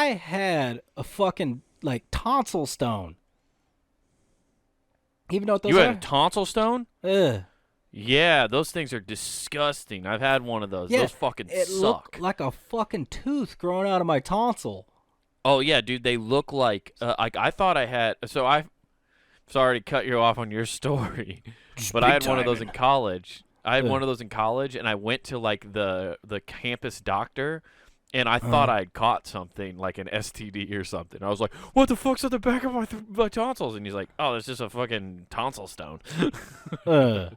I had a fucking like tonsil stone. Even know what those You are? had a tonsil stone? Ugh. Yeah, those things are disgusting. I've had one of those. Yeah, Those fucking it looked suck. like a fucking tooth growing out of my tonsil. Oh yeah, dude, they look like I thought I had. So I sorry to cut you off on your story, Just but I big had one of those in timing. college. I had Ugh. one of those in college, and I went to like the campus doctor, and I thought Uh, I had caught something like an STD or something. I was like, "What the fuck's on the back of my tonsils?" And he's like, "Oh, it's just a fucking tonsil stone." uh.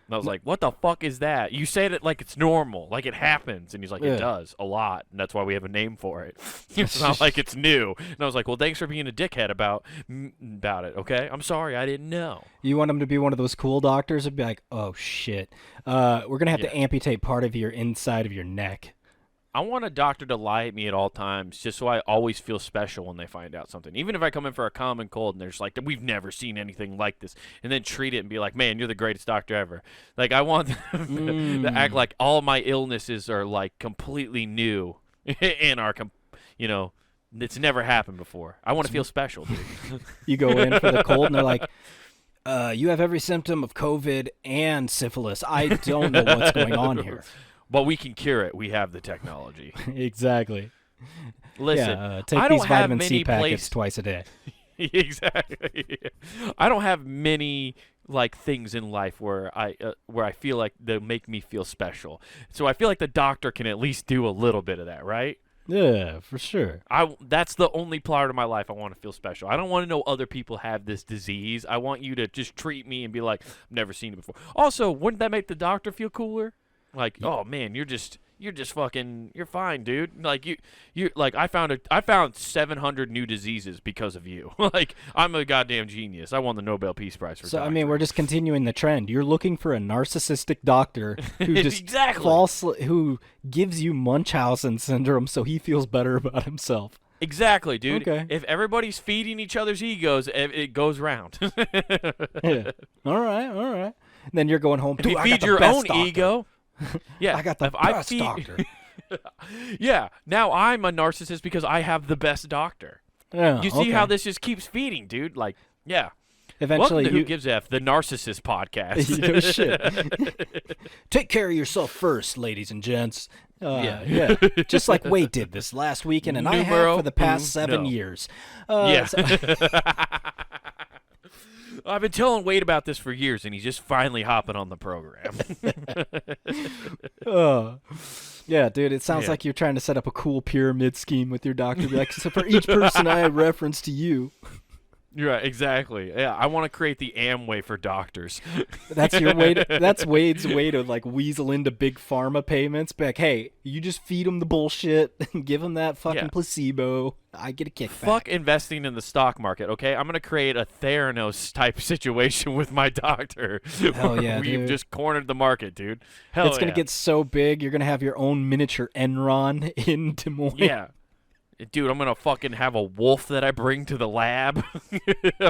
And I was like, "What the fuck is that?" You said it like it's normal, like it happens, and he's like, "It Yeah. does a lot, and that's why we have a name for it. It's not like it's new." And I was like, "Well, thanks for being a dickhead about it. Okay, I'm sorry, I didn't know." You want him to be one of those cool doctors and be like, "Oh shit, we're gonna have Yeah, to amputate part of your inside of your neck." I want a doctor to lie at me at all times, just so I always feel special when they find out something. Even if I come in for a common cold and they're just like, "We've never seen anything like this," and then treat it and be like, "Man, you're the greatest doctor ever." Like I want them to act like all my illnesses are like completely new and are, you know, it's never happened before. I want to feel special, dude. You go in for the cold and they're like, "You have every symptom of COVID and syphilis. I don't know what's going on here." But we can cure it. We have the technology. Exactly. Listen, Yeah, take I these don't have vitamin C many packets twice a day. Exactly. I don't have many like things in life where I feel like they make me feel special. So I feel like the doctor can at least do a little bit of that, right? Yeah, for sure. That's the only part of my life I want to feel special. I don't want to know other people have this disease. I want you to just treat me and be like, "I've never seen it before." Also, wouldn't that make the doctor feel cooler? Like, "Oh man, you're just fucking, you're fine, dude." Like you like I found 700 new diseases because of you. Like I'm a goddamn genius. I won the Nobel Peace Prize for So I doctoring. mean, we're just continuing the trend. You're looking for a narcissistic doctor who just Exactly. who gives you Munchausen syndrome, so he feels better about himself. Exactly, dude. Okay. If everybody's feeding each other's egos, it goes round. Yeah. All right. All right. And then you're going home. If Dude, you I got feed the your best own doctor. ego, yeah. I got the if I best feed, doctor. Yeah. Now I'm a narcissist because I have the best doctor. Yeah. You see how this just keeps feeding, dude? Like, yeah. Eventually, Welcome to you Who Gives F, the Narcissist Podcast. you know, shit. Take care of yourself first, ladies and gents. Yeah. Just like Wade did this last weekend, and I have Numero for the past 7 uno. years. Yeah. So- I've been telling Wade about this for years, and he's just finally hopping on the program. yeah, dude, it sounds Yeah. like you're trying to set up a cool pyramid scheme with your doctor. Be like, so for each person I reference to you. You're right, exactly. Yeah, I want to create the Amway for doctors. That's your way. That's Wade's way to like weasel into big pharma payments. Be like, hey, you just feed him the bullshit, give him that fucking Yeah. placebo. I get a kickback. Fuck investing in the stock market, okay? I'm going to create a Theranos type situation with my doctor. Hell yeah, We've dude. just cornered the market, dude. Hell It's gonna yeah. get so big, you're gonna have your own miniature Enron in Des Moines. Yeah. Dude, I'm going to fucking have a wolf that I bring to the lab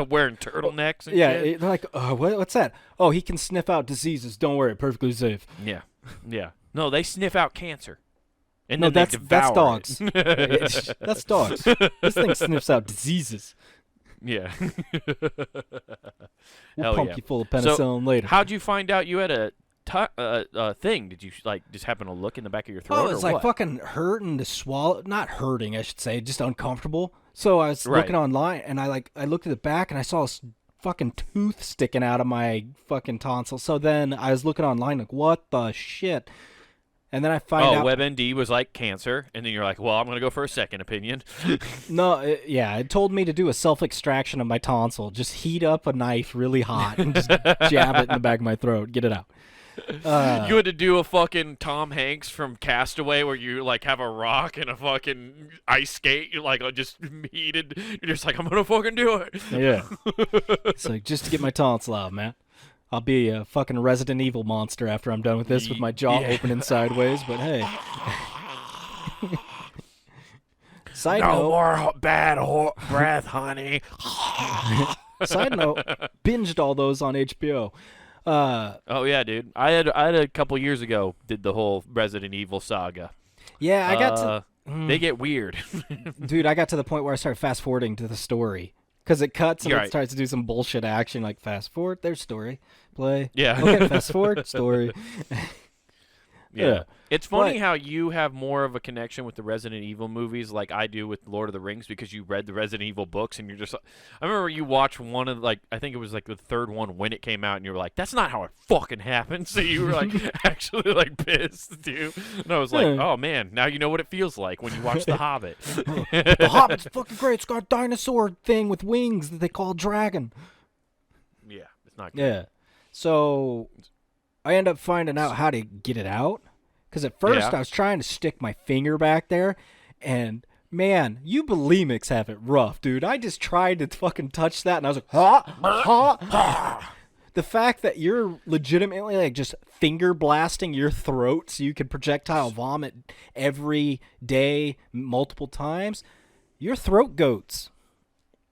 wearing turtlenecks and Yeah, shit. they're like, what's that? Oh, he can sniff out diseases. Don't worry, perfectly safe. Yeah. Yeah. No, they sniff out cancer. And No, then that's they devour dogs. it. That's dogs. This thing sniffs out diseases. Yeah. We'll Hell pump yeah. you full of penicillin later. How'd you find out you had a thing? Did you like just happen to look in the back of your throat? Oh, or it's like what? fucking hurting to swallow. Not hurting, I should say, just uncomfortable. So I was Right. looking online, and I looked at the back, and I saw this fucking tooth sticking out of my fucking tonsil. So then I was looking online, like, what the shit? And then I find out. WebMD was like cancer, and then you're like, well, I'm gonna go for a second opinion. No, it told me to do a self-extraction of my tonsil. Just heat up a knife really hot and just jab it in the back of my throat. Get it out. You had to do a fucking Tom Hanks from Castaway where you like have a rock and a fucking ice skate. You're like just heated. You're just like, I'm gonna fucking do it. Yeah. It's like, just to get my tonsil out, man. I'll be a fucking Resident Evil monster after I'm done with this with my jaw Yeah. opening sideways, but hey. Side No note, more bad breath, honey. side note, binged all those on HBO. Oh yeah, dude. I had a couple years ago did the whole Resident Evil saga. Yeah, They get weird. Dude, I got to the point where I started fast forwarding to the story. Because it cuts and You're it right. starts to do some bullshit action like fast forward, there's story, play. Yeah. Okay, fast forward, story. Yeah. It's funny But- how you have more of a connection with the Resident Evil movies like I do with Lord of the Rings because you read the Resident Evil books and you're just I remember you watched one of like I think it was like the third one when it came out and you were like that's not how it fucking happened. So you were like actually like pissed too. And I was like, Yeah. "Oh man, now you know what it feels like when you watch The Hobbit." The Hobbit's fucking great. It's got a dinosaur thing with wings that they call a dragon. Yeah, it's not good. Yeah. So I end up finding out how to get it out. Because at first Yeah. I was trying to stick my finger back there. And man, you bulimics have it rough, dude. I just tried to fucking touch that and I was like, the fact that you're legitimately like just finger blasting your throat so you can projectile vomit every day multiple times, your throat goats.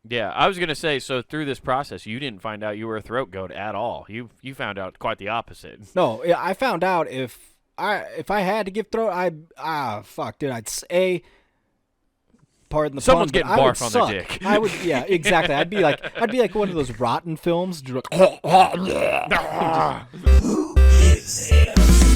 Yeah, I was gonna say. So through this process, you didn't find out you were a throat goat at all. You found out quite the opposite. No, I found out if I had to give throat, fuck, dude, I'd say, pardon the Someone's pun, but getting I would barf on their suck. dick. I would, yeah, exactly. I'd be like one of those rotten films. Who is it?